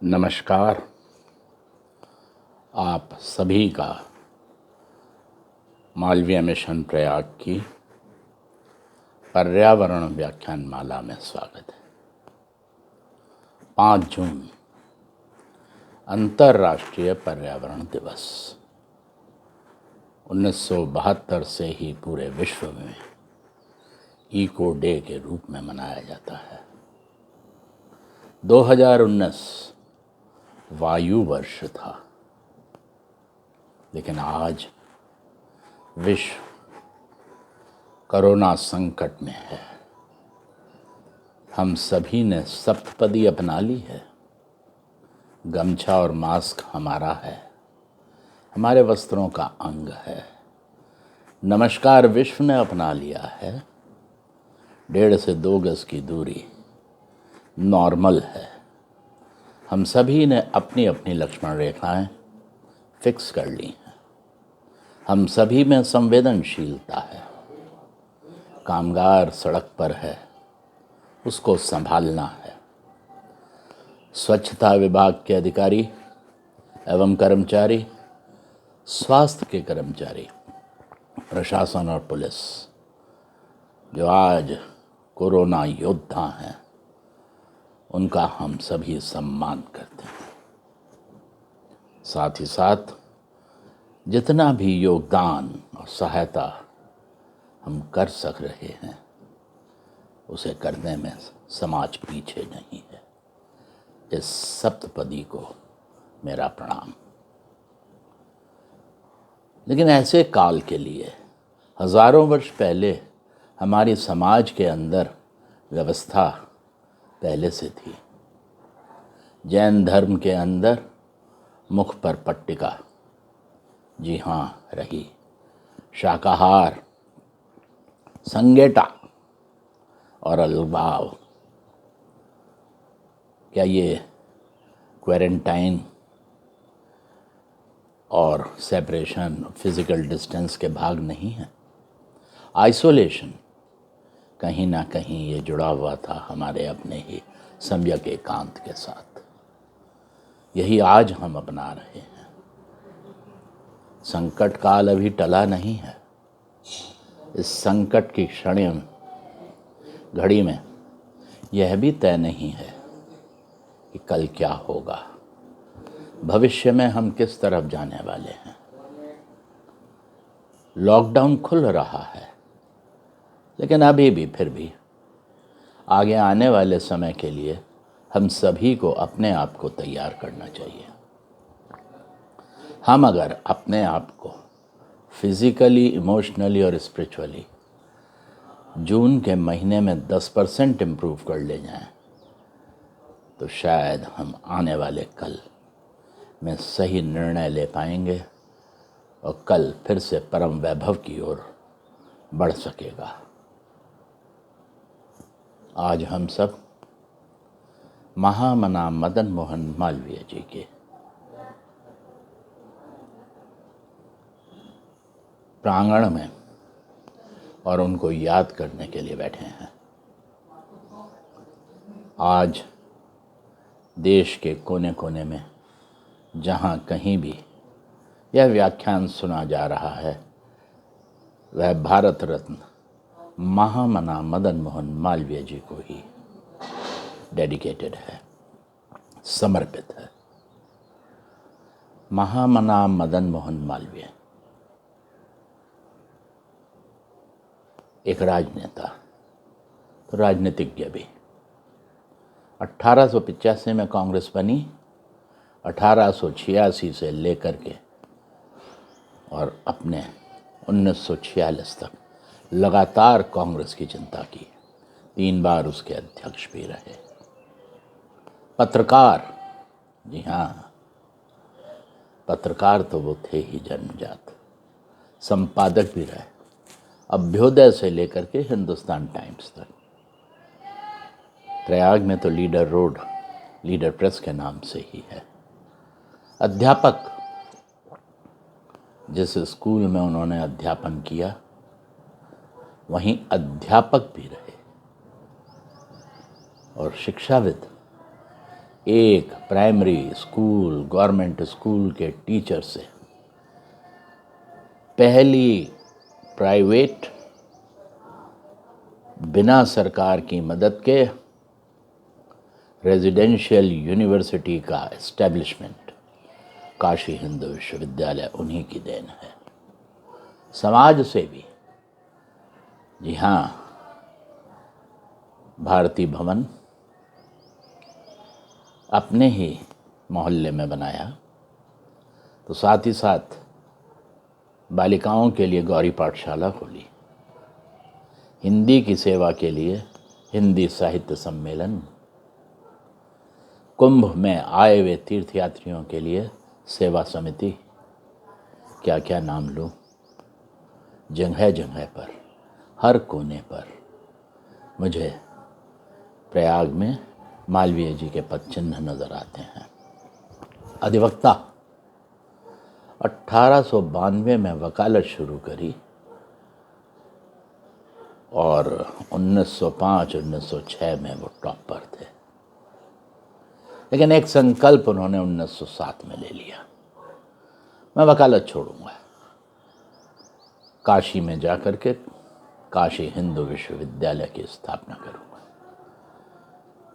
नमस्कार। आप सभी का मालवीय मिशन प्रयाग की पर्यावरण व्याख्यान माला में स्वागत है। 5 जून अंतर्राष्ट्रीय पर्यावरण दिवस 1972 से ही पूरे विश्व में इको डे के रूप में मनाया जाता है। 2019 वायु वर्ष था, लेकिन आज विश्व कोरोना संकट में है। हम सभी ने सप्तपदी अपना ली है। गमछा और मास्क हमारा है, हमारे वस्त्रों का अंग है। नमस्कार विश्व ने अपना लिया है। 1.5 से 2 गज की दूरी नॉर्मल है। हम सभी ने अपनी अपनी लक्ष्मण रेखाएं फिक्स कर ली हैं। हम सभी में संवेदनशीलता है। कामगार सड़क पर है, उसको संभालना है। स्वच्छता विभाग के अधिकारी एवं कर्मचारी, स्वास्थ्य के कर्मचारी, प्रशासन और पुलिस जो आज कोरोना योद्धा हैं, उनका हम सभी सम्मान करते हैं। साथ ही साथ जितना भी योगदान और सहायता हम कर सक रहे हैं, उसे करने में समाज पीछे नहीं है। इस सप्तपदी को मेरा प्रणाम। लेकिन ऐसे काल के लिए हजारों वर्ष पहले हमारी समाज के अंदर व्यवस्था पहले से थी। जैन धर्म के अंदर मुख पर पट्टिका, जी हाँ, रही। शाकाहार, संगेटा और अलगाव, क्या ये क्वारंटाइन और सेपरेशन, फिजिकल डिस्टेंस के भाग नहीं है? आइसोलेशन कहीं ना कहीं ये जुड़ा हुआ था हमारे अपने ही सम्यक एकांत के साथ। यही आज हम अपना रहे हैं। संकट काल अभी टला नहीं है। इस संकट की घड़ी में यह भी तय नहीं है कि कल क्या होगा, भविष्य में हम किस तरफ जाने वाले हैं। लॉकडाउन खुल रहा है, लेकिन अभी भी फिर भी आगे आने वाले समय के लिए हम सभी को अपने आप को तैयार करना चाहिए। हम अगर अपने आप को फिजिकली, इमोशनली और स्पिरिचुअली जून के महीने में 10% इम्प्रूव कर ले जाएं, तो शायद हम आने वाले कल में सही निर्णय ले पाएंगे और कल फिर से परम वैभव की ओर बढ़ सकेगा। आज हम सब महामना मदन मोहन मालवीय जी के प्रांगण में और उनको याद करने के लिए बैठे हैं। आज देश के कोने कोने में जहाँ कहीं भी यह व्याख्यान सुना जा रहा है, वह भारत रत्न महामना मदन मोहन मालवीय जी को ही डेडिकेटेड है, समर्पित है। महामना मदन मोहन मालवीय एक राजनेता, तो राजनीतिज्ञ भी। 1885 में कांग्रेस बनी, 1886 से लेकर के और अपने 1946 तक लगातार कांग्रेस की चिंता की। 3 बार उसके अध्यक्ष भी रहे। पत्रकार, जी हाँ, पत्रकार तो वो थे ही जन्मजात। संपादक भी रहे, अभ्योदय से लेकर के हिंदुस्तान टाइम्स तक। प्रयाग में तो लीडर रोड लीडर प्रेस के नाम से ही है। अध्यापक, जिस स्कूल में उन्होंने अध्यापन किया, वहीं अध्यापक भी रहे। और शिक्षाविद, एक प्राइमरी स्कूल, गवर्नमेंट स्कूल के टीचर से पहली प्राइवेट बिना सरकार की मदद के रेजिडेंशियल यूनिवर्सिटी का एस्टेब्लिशमेंट काशी हिंदू विश्वविद्यालय उन्हीं की देन है। समाज से भी, जी हाँ, भारती भवन अपने ही मोहल्ले में बनाया, तो साथ ही साथ बालिकाओं के लिए गौरी पाठशाला खोली, हिंदी की सेवा के लिए हिंदी साहित्य सम्मेलन, कुंभ में आए हुए तीर्थयात्रियों के लिए सेवा समिति, क्या क्या नाम लूँ, जगह जगह पर, हर कोने पर मुझे प्रयाग में मालवीय जी के पद चिन्ह नजर आते हैं। अधिवक्ता 1892 में वकालत शुरू करी और 1905-1906 में वो टॉप पर थे, लेकिन एक संकल्प उन्होंने 1907 में ले लिया, मैं वकालत छोड़ूंगा, काशी में जाकर के काशी हिंदू विश्वविद्यालय की स्थापना करूंगा।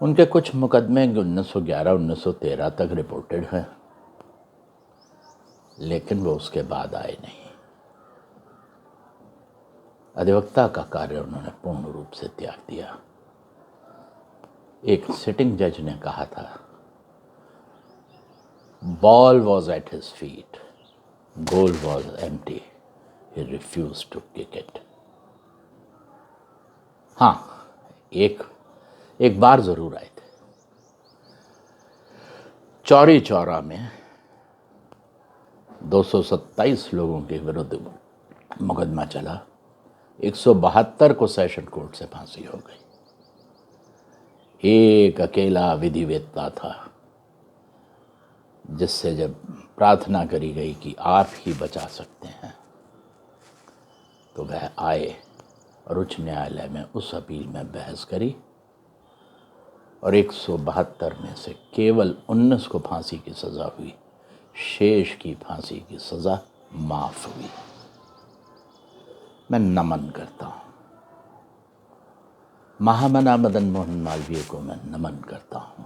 उनके कुछ मुकदमे 1911-1913 तक रिपोर्टेड हैं, लेकिन वो उसके बाद आए नहीं। अधिवक्ता का कार्य उन्होंने पूर्ण रूप से त्याग दिया। एक सिटिंग जज ने कहा था, ball was at his feet, goal was empty, he refused to kick it. हाँ, एक बार जरूर आए थे। चौरी चौरा में 227 लोगों के विरुद्ध मुकदमा चला, 172 को सेशन कोर्ट से फांसी हो गई। एक अकेला विधिवेत्ता था जिससे जब प्रार्थना करी गई कि आप ही बचा सकते हैं, तो वह आए और उच्च न्यायालय में उस अपील में बहस करी और 172 में से केवल 19 को फांसी की सज़ा हुई, शेष की फांसी की सज़ा माफ़ हुई। मैं नमन करता हूँ महामना मदन मोहन मालवीय को, मैं नमन करता हूँ।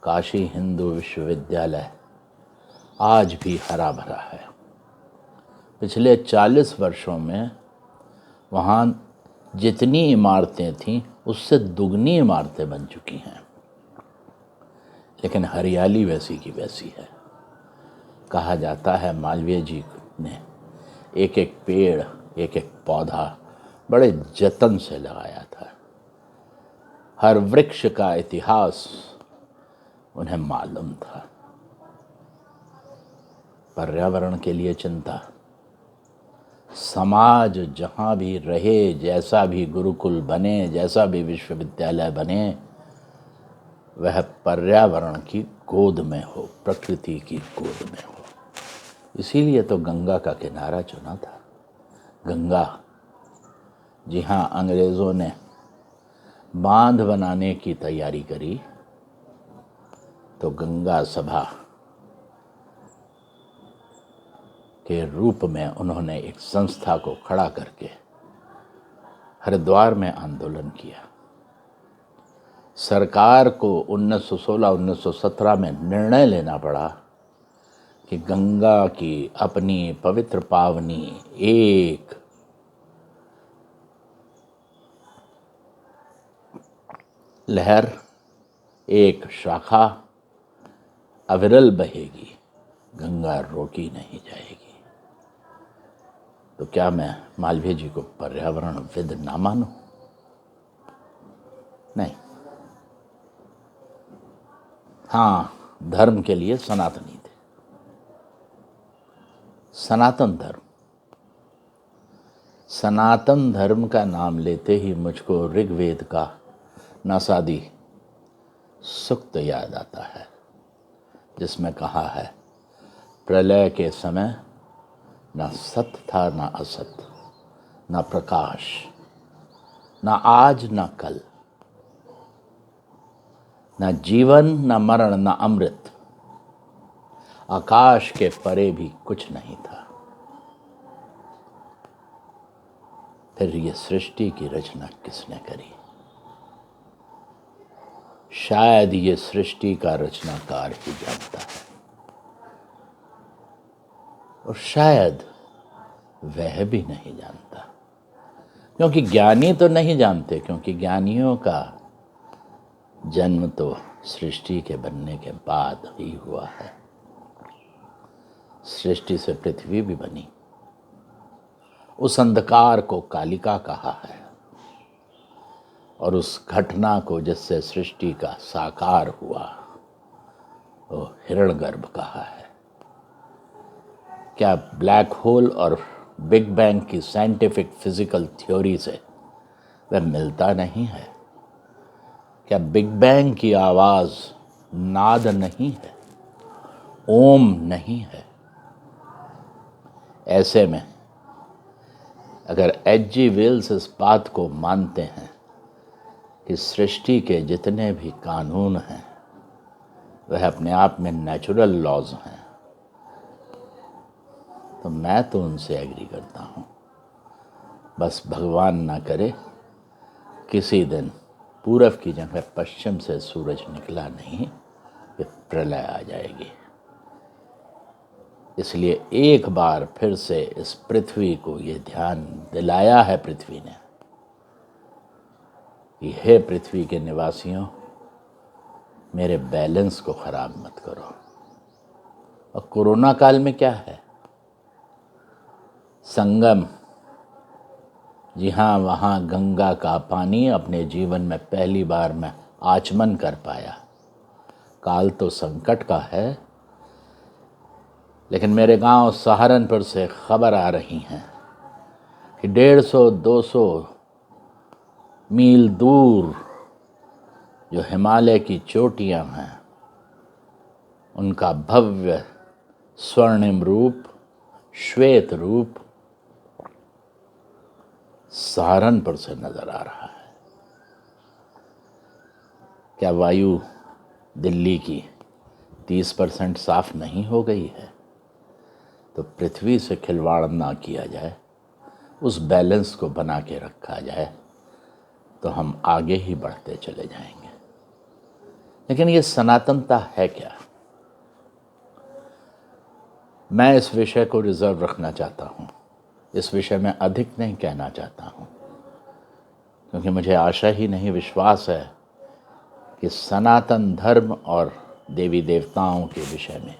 काशी हिंदू विश्वविद्यालय आज भी हरा भरा है। पिछले 40 वर्षों में वहाँ जितनी इमारतें थीं उससे दुगनी इमारतें बन चुकी हैं, लेकिन हरियाली वैसी की वैसी है। कहा जाता है मालवीय जी ने एक एक पेड़, एक एक पौधा बड़े जतन से लगाया था। हर वृक्ष का इतिहास उन्हें मालूम था। पर्यावरण के लिए चिंता, समाज जहाँ भी रहे, जैसा भी गुरुकुल बने, जैसा भी विश्वविद्यालय बने, वह पर्यावरण की गोद में हो, प्रकृति की गोद में हो। इसीलिए तो गंगा का किनारा चुना था। गंगा, जी हाँ, अंग्रेज़ों ने बांध बनाने की तैयारी करी तो गंगा सभा के रूप में उन्होंने एक संस्था को खड़ा करके हरिद्वार में आंदोलन किया। सरकार को 1916-1917 में निर्णय लेना पड़ा कि गंगा की अपनी पवित्र पावनी एक लहर, एक शाखा अविरल बहेगी, गंगा रोकी नहीं जाएगी। तो क्या मैं मालवीय जी को पर्यावरणविद ना मानूं? नहीं। हाँ, धर्म के लिए सनातनी थे। सनातन धर्म, सनातन धर्म का नाम लेते ही मुझको ऋग्वेद का नासादी सूक्त याद आता है, जिसमें कहा है, प्रलय के समय ना सत्य था ना असत, ना प्रकाश, ना आज ना कल, न जीवन न मरण न अमृत, आकाश के परे भी कुछ नहीं था। फिर ये सृष्टि की रचना किसने करी? शायद ये सृष्टि का रचनाकार ही जानता है, और शायद वह भी नहीं जानता, क्योंकि ज्ञानी तो नहीं जानते, क्योंकि ज्ञानियों का जन्म तो सृष्टि के बनने के बाद ही हुआ है। सृष्टि से पृथ्वी भी बनी, उस अंधकार को कालिका कहा है, और उस घटना को जिससे सृष्टि का साकार हुआ वो हिरण्यगर्भ कहा है। क्या ब्लैक होल और बिग बैंग की साइंटिफिक फिजिकल थ्योरी से वह मिलता नहीं है? क्या बिग बैंग की आवाज नाद नहीं है, ओम नहीं है? ऐसे में अगर H.G. वेल्स इस बात को मानते हैं कि सृष्टि के जितने भी कानून हैं वह अपने आप में नेचुरल लॉज हैं, तो मैं तो उनसे एग्री करता हूँ। बस भगवान ना करे किसी दिन पूरब की जगह पश्चिम से सूरज निकला नहीं कि प्रलय आ जाएगी। इसलिए एक बार फिर से इस पृथ्वी को ये ध्यान दिलाया है पृथ्वी ने कि हे पृथ्वी के निवासियों, मेरे बैलेंस को खराब मत करो। और कोरोना काल में क्या है? संगम, जी हाँ, वहाँ गंगा का पानी अपने जीवन में पहली बार मैं आचमन कर पाया। काल तो संकट का है, लेकिन मेरे गांव सहारनपुर से खबर आ रही हैं कि 150-200 मील दूर जो हिमालय की चोटियां हैं उनका भव्य स्वर्णिम रूप, श्वेत रूप सहारनपुर से नजर आ रहा है। क्या वायु दिल्ली की 30% साफ नहीं हो गई है? तो पृथ्वी से खिलवाड़ ना किया जाए, उस बैलेंस को बना के रखा जाए, तो हम आगे ही बढ़ते चले जाएंगे। लेकिन ये सनातनता है क्या? मैं इस विषय को रिजर्व रखना चाहता हूँ, इस विषय में अधिक नहीं कहना चाहता हूँ, क्योंकि मुझे आशा ही नहीं विश्वास है कि सनातन धर्म और देवी देवताओं के विषय में,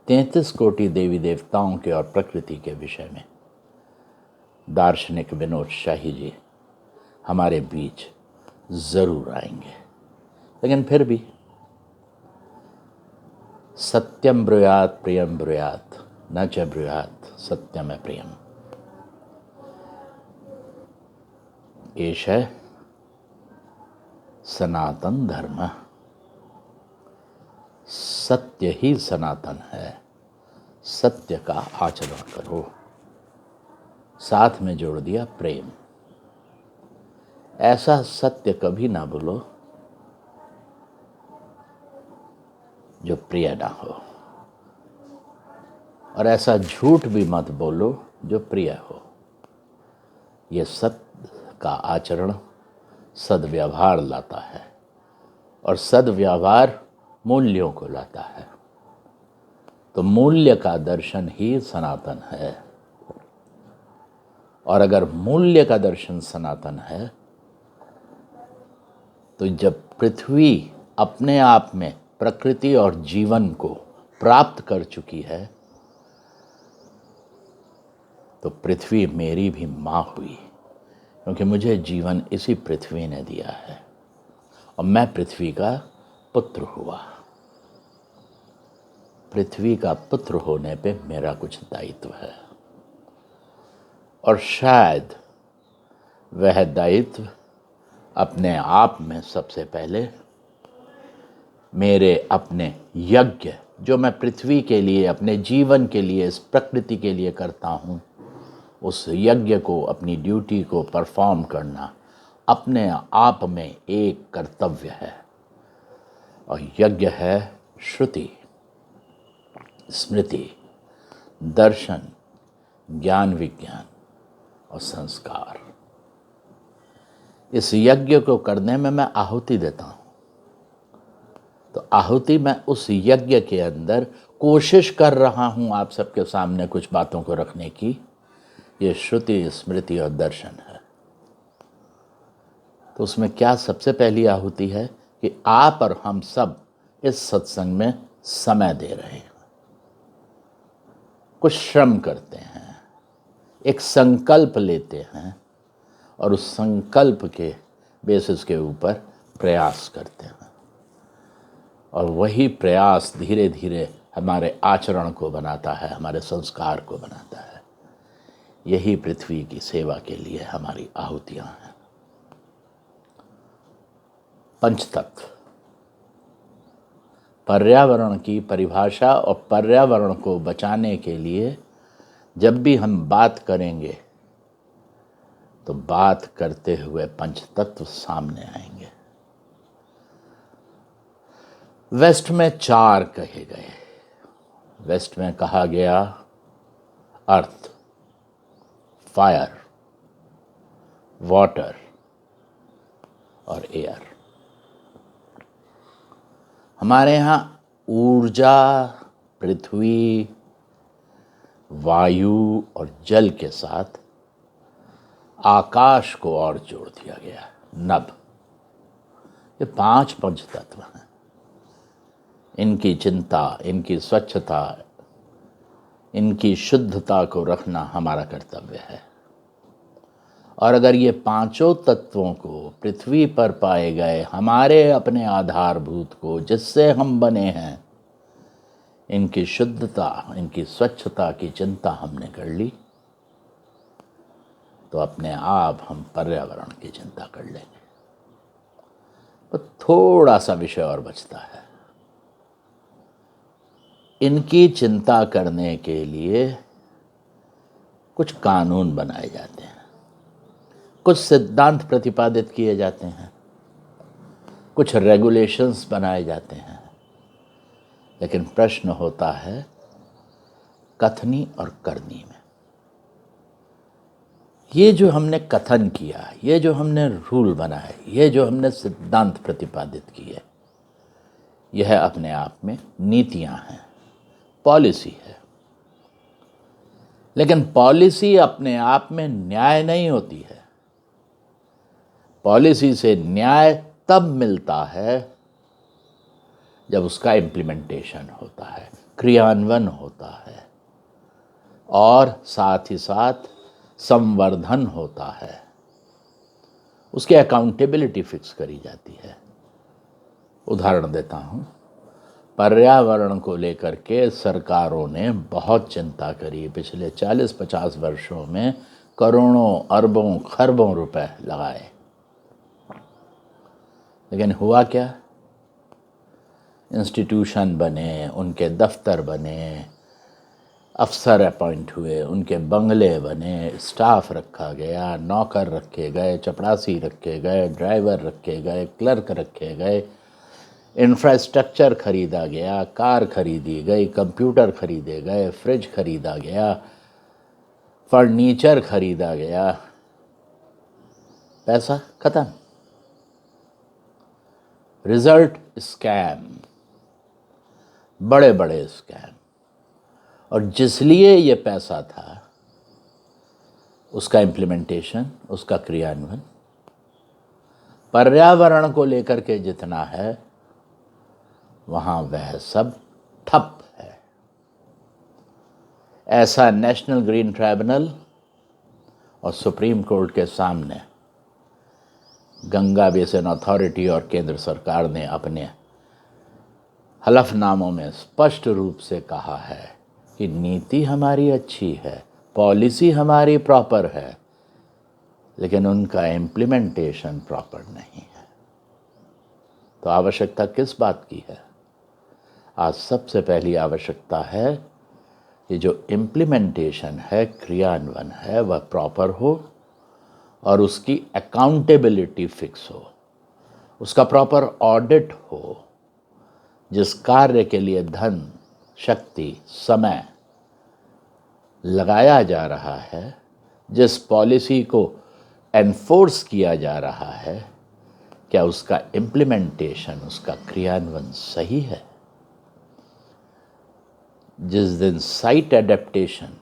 33 कोटि देवी देवताओं के और प्रकृति के विषय में दार्शनिक विनोद शाही जी हमारे बीच जरूर आएंगे। लेकिन फिर भी सत्यम ब्रूयात प्रियम ब्रूयात न च ब्रूयात सत्यम प्रियम, एष है सनातन धर्म। सत्य ही सनातन है, सत्य का आचरण करो। साथ में जोड़ दिया प्रेम। ऐसा सत्य कभी ना बोलो जो प्रिय ना हो, और ऐसा झूठ भी मत बोलो जो प्रिय हो। ये सत्य का आचरण सद्व्यवहार लाता है, और सद्व्यवहार मूल्यों को लाता है। तो मूल्य का दर्शन ही सनातन है, और अगर मूल्य का दर्शन सनातन है तो जब पृथ्वी अपने आप में प्रकृति और जीवन को प्राप्त कर चुकी है तो पृथ्वी मेरी भी माँ हुई, क्योंकि मुझे जीवन इसी पृथ्वी ने दिया है और मैं पृथ्वी का पुत्र हुआ। पृथ्वी का पुत्र होने पे मेरा कुछ दायित्व है, और शायद वह दायित्व अपने आप में सबसे पहले मेरे अपने यज्ञ जो मैं पृथ्वी के लिए, अपने जीवन के लिए, इस प्रकृति के लिए करता हूँ, उस यज्ञ को, अपनी ड्यूटी को परफॉर्म करना अपने आप में एक कर्तव्य है। और यज्ञ है श्रुति, स्मृति, दर्शन, ज्ञान विज्ञान और संस्कार। इस यज्ञ को करने में मैं आहुति देता हूँ। तो आहुति मैं उस यज्ञ के अंदर कोशिश कर रहा हूँ आप सबके सामने कुछ बातों को रखने की। ये श्रुति, स्मृति और दर्शन है। तो उसमें क्या सबसे पहली आहुति है कि आप और हम सब इस सत्संग में समय दे रहे हैं, कुछ श्रम करते हैं, एक संकल्प लेते हैं और उस संकल्प के बेसिस के ऊपर प्रयास करते हैं। और वही प्रयास धीरे धीरे हमारे आचरण को बनाता है, हमारे संस्कार को बनाता है। यही पृथ्वी की सेवा के लिए हमारी आहुतियां हैं। पंचतत्व, पर्यावरण की परिभाषा और पर्यावरण को बचाने के लिए जब भी हम बात करेंगे तो बात करते हुए पंचतत्व सामने आएंगे। वेस्ट में 4 कहे गए। वेस्ट में कहा गया अर्थ, फायर, वाटर और एयर। हमारे यहाँ ऊर्जा, पृथ्वी, वायु और जल के साथ आकाश को और जोड़ दिया गया, नभ। ये 5 पंचतत्व हैं। इनकी चिंता, इनकी स्वच्छता, इनकी शुद्धता को रखना हमारा कर्तव्य है। और अगर ये 5 तत्वों को पृथ्वी पर पाए गए हमारे अपने आधारभूत को, जिससे हम बने हैं, इनकी शुद्धता, इनकी स्वच्छता की चिंता हमने कर ली तो अपने आप हम पर्यावरण की चिंता कर लेंगे। तो थोड़ा सा विषय और बचता है। इनकी चिंता करने के लिए कुछ कानून बनाए जाते हैं, कुछ सिद्धांत प्रतिपादित किए जाते हैं, कुछ रेगुलेशंस बनाए जाते हैं। लेकिन प्रश्न होता है कथनी और करनी में। ये जो हमने कथन किया, ये जो हमने रूल बनाए, ये जो हमने सिद्धांत प्रतिपादित किए, यह अपने आप में नीतियां हैं, पॉलिसी है। लेकिन पॉलिसी अपने आप में न्याय नहीं होती है। पॉलिसी से न्याय तब मिलता है जब उसका इम्प्लीमेंटेशन होता है, क्रियान्वयन होता है और साथ ही साथ संवर्धन होता है। उसकी अकाउंटेबिलिटी फिक्स करी जाती है। उदाहरण देता हूँ, पर्यावरण को लेकर के सरकारों ने बहुत चिंता करी। पिछले 40-50 वर्षों में करोड़ों, अरबों, खरबों रुपए लगाए। लेकिन हुआ क्या? इंस्टीट्यूशन बने, उनके दफ्तर बने, अफसर अपॉइंट हुए, उनके बंगले बने, स्टाफ रखा गया, नौकर रखे गए, चपरासी रखे गए, ड्राइवर रखे गए, क्लर्क रखे गए, इंफ्रास्ट्रक्चर खरीदा गया, कार खरीदी गई, कंप्यूटर खरीदे गए, फ्रिज खरीदा गया, फर्नीचर खरीदा गया, पैसा खत्म। रिजल्ट स्कैम, बड़े बड़े स्कैम। और जिस लिए ये पैसा था, उसका इम्प्लीमेंटेशन, उसका क्रियान्वयन पर्यावरण को लेकर के जितना है, वहाँ वह सब ठप है। ऐसा नेशनल ग्रीन ट्राइब्यूनल और सुप्रीम कोर्ट के सामने गंगा बेसिन अथॉरिटी और केंद्र सरकार ने अपने हलफनामों में स्पष्ट रूप से कहा है कि नीति हमारी अच्छी है, पॉलिसी हमारी प्रॉपर है, लेकिन उनका इम्प्लीमेंटेशन प्रॉपर नहीं है। तो आवश्यकता किस बात की है? आज सबसे पहली आवश्यकता है कि जो इम्प्लीमेंटेशन है, क्रियान्वयन है, वह प्रॉपर हो और उसकी अकाउंटेबिलिटी फिक्स हो, उसका प्रॉपर ऑडिट हो, जिस कार्य के लिए धन, शक्ति, समय लगाया जा रहा है, जिस पॉलिसी को एनफोर्स किया जा रहा है, क्या उसका इम्प्लीमेंटेशन, उसका क्रियान्वयन सही है? जिस दिन साइट एडेप्टेशन,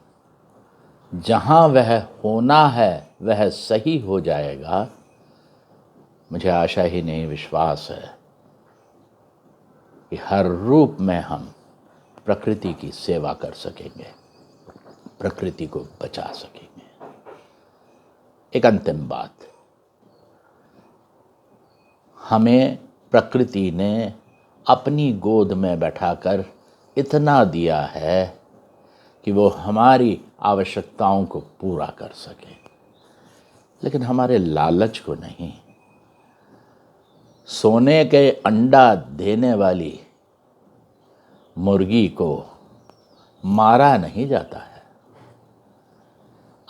जहाँ वह होना है वह सही हो जाएगा, मुझे आशा ही नहीं विश्वास है कि हर रूप में हम प्रकृति की सेवा कर सकेंगे, प्रकृति को बचा सकेंगे। एक अंतिम बात, हमें प्रकृति ने अपनी गोद में बैठाकर इतना दिया है कि वो हमारी आवश्यकताओं को पूरा कर सके, लेकिन हमारे लालच को नहीं। सोने के अंडा देने वाली मुर्गी को मारा नहीं जाता है,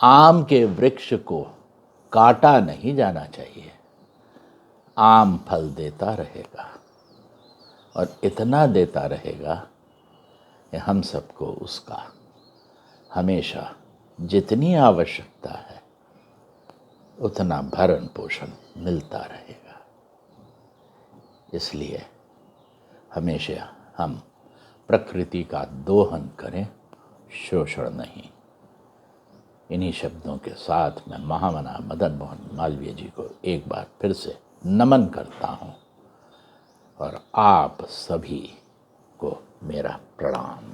आम के वृक्ष को काटा नहीं जाना चाहिए। आम फल देता रहेगा और इतना देता रहेगा कि हम सबको उसका हमेशा जितनी आवश्यकता है उतना भरण पोषण मिलता रहेगा। इसलिए हमेशा हम प्रकृति का दोहन करें, शोषण नहीं। इन्हीं शब्दों के साथ मैं महामना मदन मोहन मालवीय जी को एक बार फिर से नमन करता हूँ और आप सभी को मेरा प्रणाम।